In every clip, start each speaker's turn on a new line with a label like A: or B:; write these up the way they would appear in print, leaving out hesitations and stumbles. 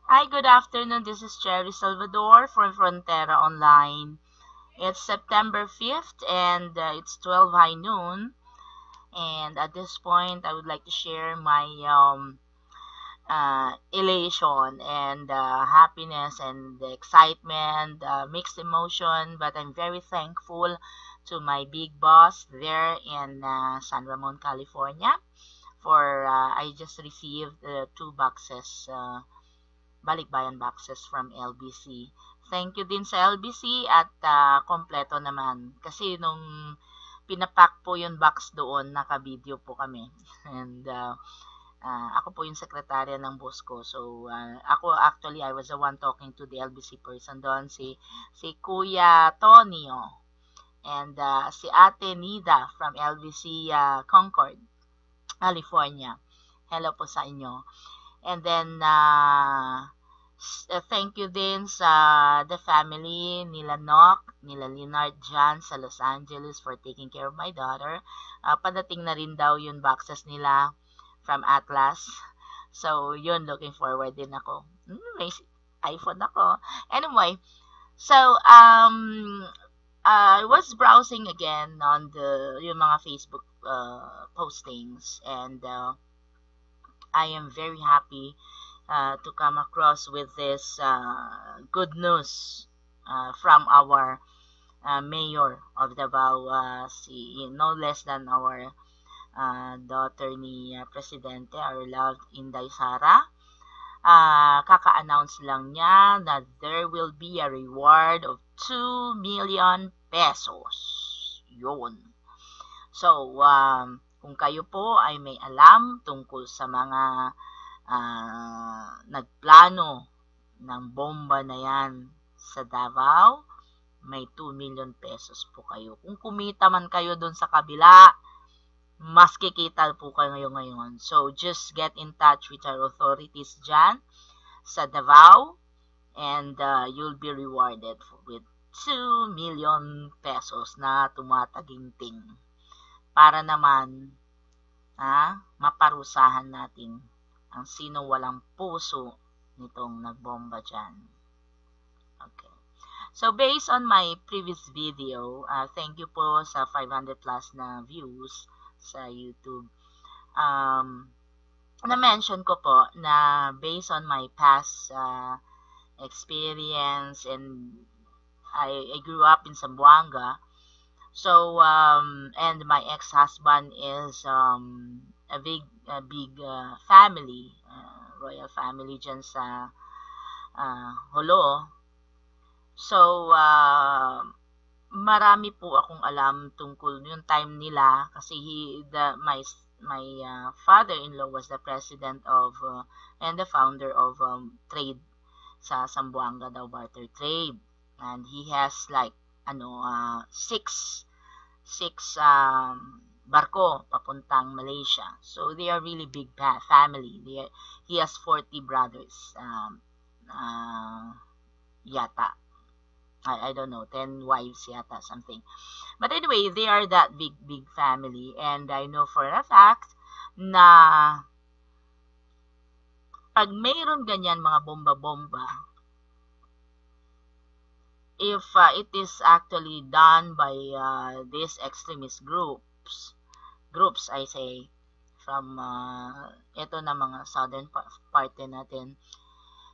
A: Hi, good afternoon. This is Cherry Salvador from Frontera Online. It's September 5th and it's 12 high noon. And at this point, I would like to share my elation and happiness and the excitement, mixed emotion. But I'm very thankful to my big boss there in San Ramon, California, for I just received two boxes. Balikbayan boxes from LBC. Thank you din sa LBC at kompleto naman. Kasi nung pinapak po yung box doon, naka-video po kami. And ako po yung sekretarya ng boss ko. So, ako actually, I was the one talking to the LBC person doon, si Kuya Tonio. And si Ate Nida from LBC Concord, California. Hello po sa inyo. And then, thank you din sa the family nila nila Leonard Jan sa Los Angeles for taking care of my daughter. Padating na rin daw yung boxes nila from Atlas. So, yun, looking forward din ako. May iPhone ako. Anyway, so, I was browsing again on yung mga Facebook postings, and I am very happy to come across with this good news from our mayor of Davao, no less than our daughter ni Presidente, our loved Inday Sara. Kaka-announce lang niya that there will be a reward of 2 million pesos. Yun. So, kung kayo po ay may alam tungkol sa mga nagplano ng bomba na yan sa Davao, may 2 million pesos po kayo. Kung kumita man kayo doon sa kabila, mas kikita po kayo ngayon. So, just get in touch with our authorities dyan sa Davao, and you'll be rewarded with 2 million pesos na tumataginting para naman maparusahan natin ang sino walang puso nitong nagbomba dyan. Okay. So, based on my previous video, thank you po sa 500 plus na views sa YouTube. Na-mention ko po na based on my past experience, and I grew up in Zamboanga. So, and my ex-husband is a big family, royal family dyan sa Holo. So, marami po akong alam tungkol yung time nila, kasi my father-in-law was the president of and the founder of trade sa Zamboanga daw, barter trade, and he has like six barko papuntang Malaysia. So they are really big family. He has 40 brothers yata. I don't know, 10 wives yata, something. But anyway, they are that big family, and I know for a fact na pag mayroon ganyan mga bomba-bomba, if it is actually done by these extremist groups I say, from ito na mga southern part natin,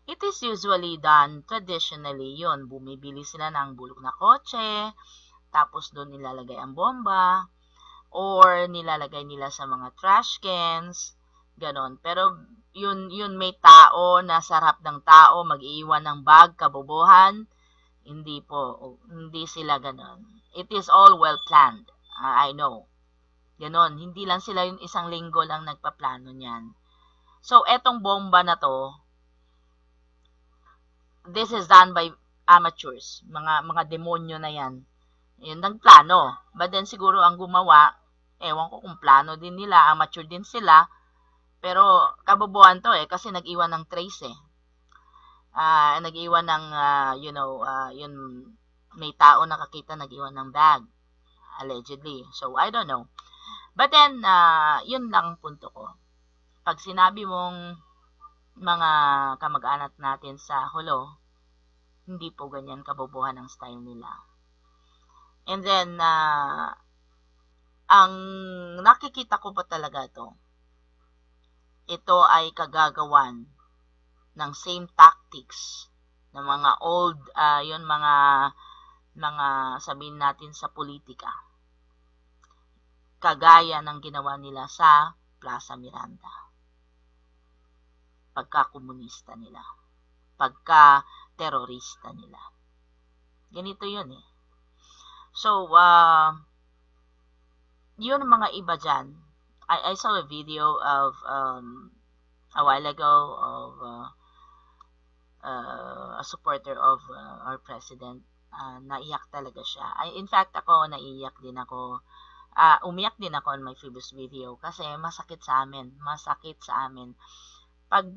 A: it is usually done traditionally. Yun, bumibili sila ng bulok na kotse, tapos doon nilalagay ang bomba, or nilalagay nila sa mga trash cans, ganon. Pero yun may tao, nasa harap ng tao, mag-iwan ng bag, kabobohan. Hindi po, hindi sila ganon. It is all well planned. I know. Ganon, hindi lang sila yung isang linggo lang nagpaplano niyan. So, etong bomba na to, this is done by amateurs, mga demonyo na yan. Yun, nagplano. But then siguro ang gumawa, ewan ko kung plano din nila, amateur din sila, pero kabobohan to kasi nag-iwan ng trace nag-iwan ng, yun, may tao nakakita nag-iwan ng bag, allegedly. So, I don't know. But then, yun lang punto ko. Pag sinabi mong mga kamag-anak natin sa Hulo, hindi po ganyan kabobohan ang style nila. And then, ang nakikita ko pa talaga ito ay kagagawan ng same tactics ng mga old, yun mga sabihin natin sa politika. Kagaya ng ginawa nila sa Plaza Miranda. Pagka-komunista nila. Pagka-terorista nila. Ganito yun eh. So, yun ang mga iba dyan. I saw a video of a while ago of a supporter of our president. Naiyak talaga siya. In fact, ako naiyak din ako. Umiyak din ako on my previous video kasi masakit sa amin. Masakit sa amin. Pag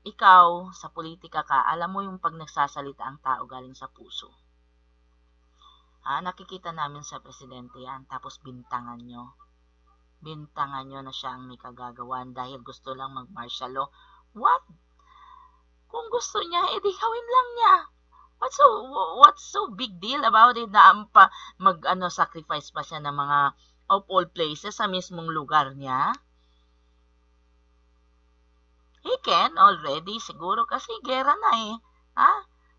A: ikaw sa politika ka, alam mo yung pag nagsasalita ang tao galing sa puso. Nakikita namin sa presidente yan, tapos bintangan nyo. Bintangan nyo na siya ang may kagagawan dahil gusto lang mag-martial law. What? Kung gusto niya, edi gawin lang niya. What's so big deal about it na sacrifice pa siya ng mga of all places sa mismong lugar niya? He can already, siguro kasi gera na eh.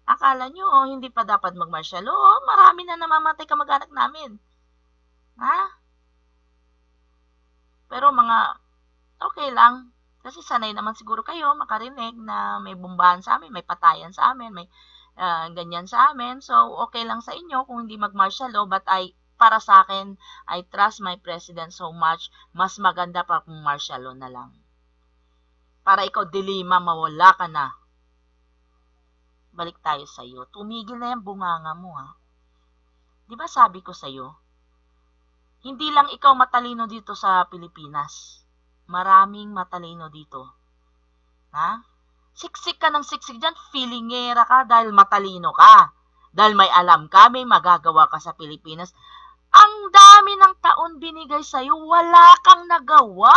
A: Akala nyo, hindi pa dapat mag-martial law. Marami na namamatay kamag-anak namin. Pero okay lang. Kasi sanay naman siguro kayo makarinig na may bumbahan sa amin, may patayan sa amin, may ganyan sa amin. So, okay lang sa inyo kung hindi mag-martial law. But para sa akin, I trust my president so much. Mas maganda pa kung martial law na lang. Para ikaw, dilema, mawala ka na. Balik tayo sa'yo. Tumigil na yung bunganga mo, Di ba sabi ko sa'yo, hindi lang ikaw matalino dito sa Pilipinas. Maraming matalino dito. Siksik ka ng siksik dyan, feelingera ka dahil matalino ka. Dahil may alam ka, may magagawa ka sa Pilipinas. Ang dami ng taon binigay sa'yo, wala kang nagawa.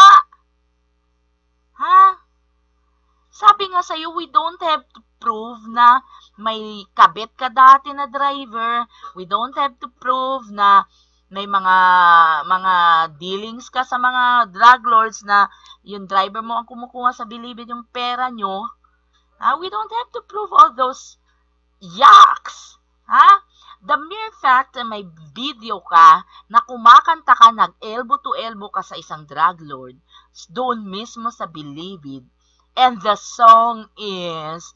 A: Sabi nga sa'yo, we don't have to prove na may kabit ka dati na driver. We don't have to prove na may mga dealings ka sa mga drug lords na yung driver mo ang kumukuha sa bilibid yung pera nyo. We don't have to prove all those yucks. The mere fact na may video ka na kumakanta ka, nag-elbow to elbow ka sa isang drug lord, doon mismo sa bilibid. And the song is,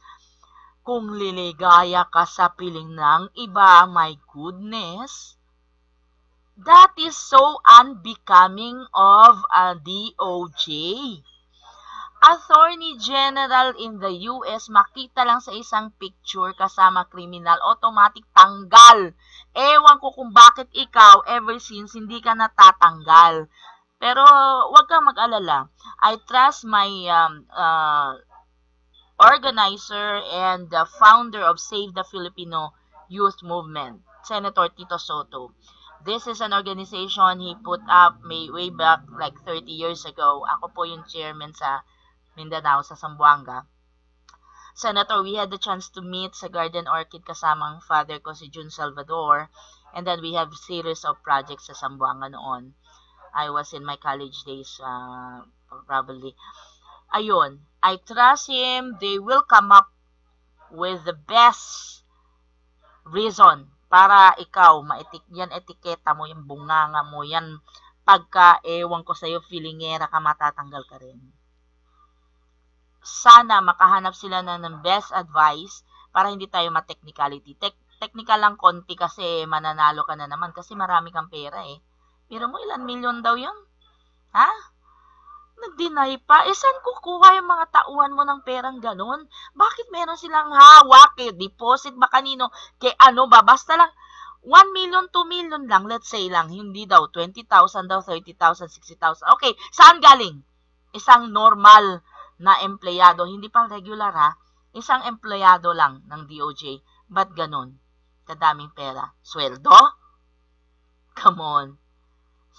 A: kung liligaya ka sa piling ng iba, my goodness, that is so unbecoming of a DOJ. Attorney General in the US, makita lang sa isang picture kasama kriminal, automatic tanggal. Ewan ko kung bakit ikaw, ever since, hindi ka natatanggal. Pero wag kang mag-alala. I trust my organizer and the founder of Save the Filipino Youth Movement, Senator Tito Soto. This is an organization he put up way back like 30 years ago. Ako po yung chairman sa Mindanao, sa Zamboanga. Senator, we had the chance to meet sa Garden Orchid kasama ang father ko si Jun Salvador. And then we have series of projects sa Zamboanga noon. I was in my college days, probably. Ayun, I trust him. They will come up with the best reason para ikaw, yan etiketa mo, yung bunganga mo, yan pagka, ewan ko sa'yo, feelingera ka, matatanggal ka rin. Sana makahanap sila ng best advice para hindi tayo ma-technicality. Technical lang konti kasi mananalo ka na naman kasi marami kang pera eh. Pero mo ilan milyon daw yun? Nag-deny pa? Saan kukuha yung mga tauhan mo ng perang ganun? Bakit meron silang hawak? Deposit ba kanino? Ano ba? Basta lang 1 million, 2 million lang, let's say lang. Hindi daw, 20,000 daw, 30,000, 60,000. Okay, saan galing? Isang normal na empleyado, hindi pang regular isang empleyado lang ng DOJ. Ba't ganun? Kadaming pera. Sweldo? Come on.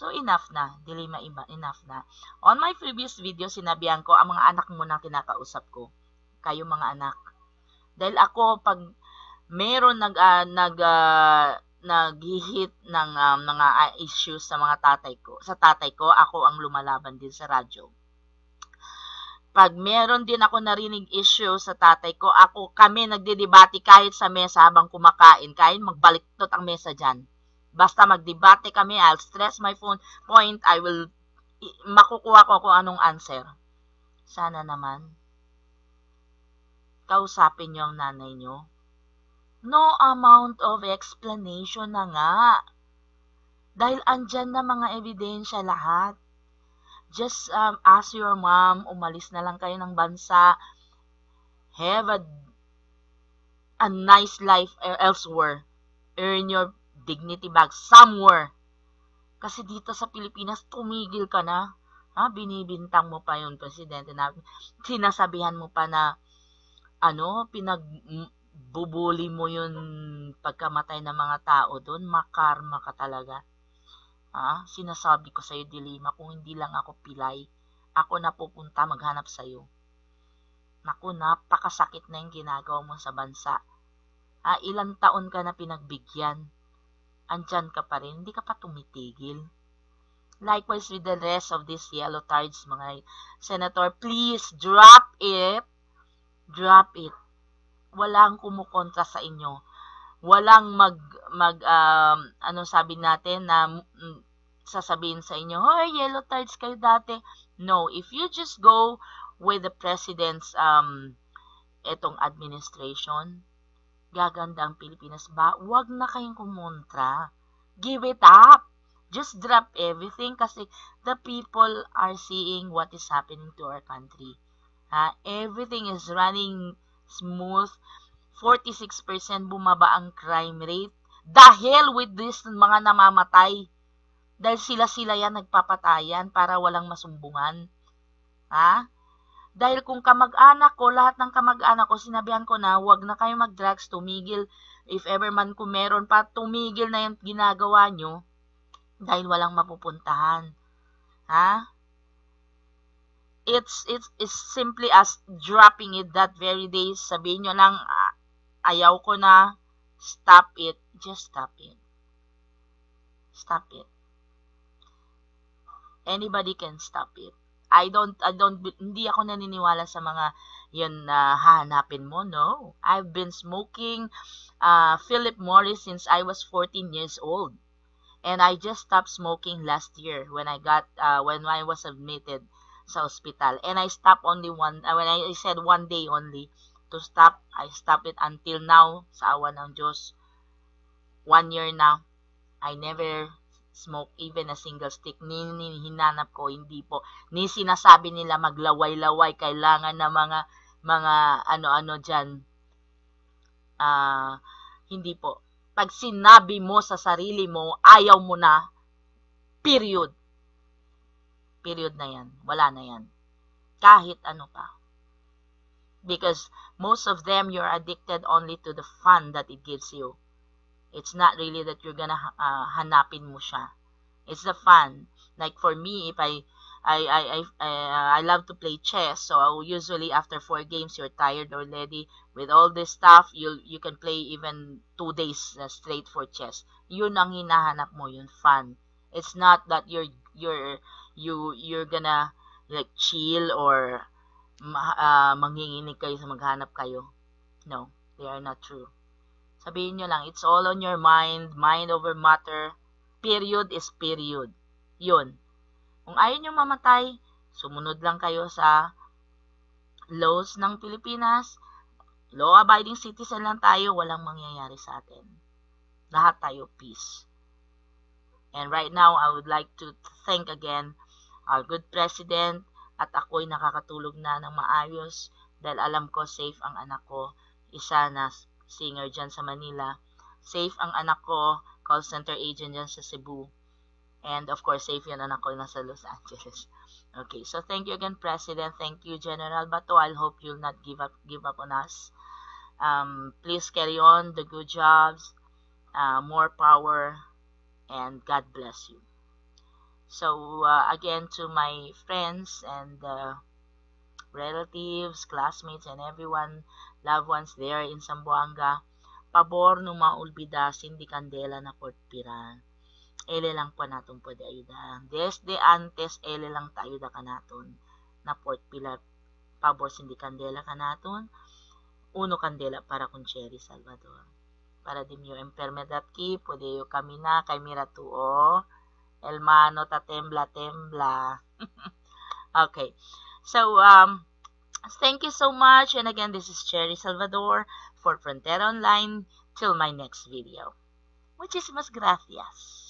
A: So, enough na. Dilima, enough na. On my previous video, sinabihan ko, ang mga anak mo na kinakausap ko. Kayo mga anak. Dahil ako, pag meron nag-hit ng mga issues sa mga tatay ko, ako ang lumalaban din sa radyo. Pag meron din ako narinig issue sa tatay ko, kami nagdidebate kahit sa mesa habang kumakain, kahit magbaliktot ang mesa dyan. Basta magdebate kami, I'll stress my point, makukuha ko kung anong answer. Sana naman, kausapin niyo ang nanay niyo. No amount of explanation na nga. Dahil andyan na mga ebidensya lahat. Just ask your mom, umalis na lang kayo ng bansa, have a nice life elsewhere, earn your dignity back somewhere. Kasi dito sa Pilipinas, tumigil ka na. Binibintang mo pa yung presidente na, sinasabihan mo pa na, pinagbubuli mo yung pagkamatay ng mga tao doon, makarma ka talaga. Sinasabi ko sa'yo, Dilima, kung hindi lang ako pilay, ako na pupunta maghanap sa'yo. Naku, napakasakit na yung ginagawa mo sa bansa. Ilang taon ka na pinagbigyan. Andyan ka pa rin, hindi ka pa tumitigil. Likewise with the rest of these yellow tards, mga senator, please drop it. Drop it. Walang kumukontra sa inyo. Walang sabi natin na sasabihin sa inyo, hoy, yellow tards kayo dati. No, if you just go with the president's etong administration, gaganda ang Pilipinas ba? Huwag na kayong kumontra. Give it up. Just drop everything kasi the people are seeing what is happening to our country. Everything is running smooth. 46% bumaba ang crime rate. The hell with this mga namamatay. Dahil sila yan nagpapatayan para walang masumbungan. Dahil kung kamag-anak ko, lahat ng kamag-anak ko, sinabihan ko na, huwag na kayo mag-drugs, tumigil. If ever man kung meron pa, tumigil na yung ginagawa nyo. Dahil walang mapupuntahan. It's simply as dropping it that very day. Sabihin nyo lang, ayaw ko na, stop it. Just stop it. Stop it. Anybody can stop it. Hindi ako naniniwala sa mga yun na hahanapin mo. No. I've been smoking Philip Morris since I was 14 years old. And I just stopped smoking last year when I was admitted sa hospital. And I stopped only when I said one day only to stop, I stopped it until now, sa awa ng Diyos. 1 year now, I never smoke even a single stick. Hinanap ko, hindi po. Ni sinasabi nila maglaway-laway, kailangan na mga ano-ano dyan. Hindi po. Pag sinabi mo sa sarili mo, ayaw mo na, period. Period na yan. Wala na yan. Kahit ano pa. Because most of them, you're addicted only to the fun that it gives you. It's not really that you're gonna hanapin mo siya. It's the fun. Like for me, if I love to play chess, so usually after 4 games, you're tired already. With all this stuff, you can play even 2 days straight for chess. Yun ang hinahanap mo, yun fun. It's not that you're gonna like chill or manginginig kayo sa maghanap kayo. No, they are not true. Sabihin nyo lang, it's all on your mind over matter. Period is period. Yun. Kung ayaw nyo mamatay, sumunod lang kayo sa laws ng Pilipinas. Law-abiding citizen lang tayo, walang mangyayari sa atin. Lahat tayo peace. And right now, I would like to thank again our good president, at ako'y nakakatulog na ng maayos dahil alam ko safe ang anak ko, isa na singer dyan sa Manila. Safe ang anak ko, call center agent dyan sa Cebu. And of course, safe yung anak ko nasa Los Angeles. Okay, so thank you again, President. Thank you, General Bato. I hope you'll not give up on us. Please carry on the good jobs, more power, and God bless you. So, again, to my friends and relatives, classmates, and everyone, loved ones there in Zamboanga, pabor no maulbidasin di kandela na kortpiran. Ele lang po naton po di ayuda. Desde antes, ele lang tayo da kanaton na port pilar pabor sindi kandela kanaton. Uno candela para con Cherry Salvador. Para di mio enfermedad ki, puede yo camina kay mira tuo. El mano ta tembla tembla. Okay. So, thank you so much. And again, this is Cherry Salvador for Frontera Online. Till my next video. Muchísimas gracias.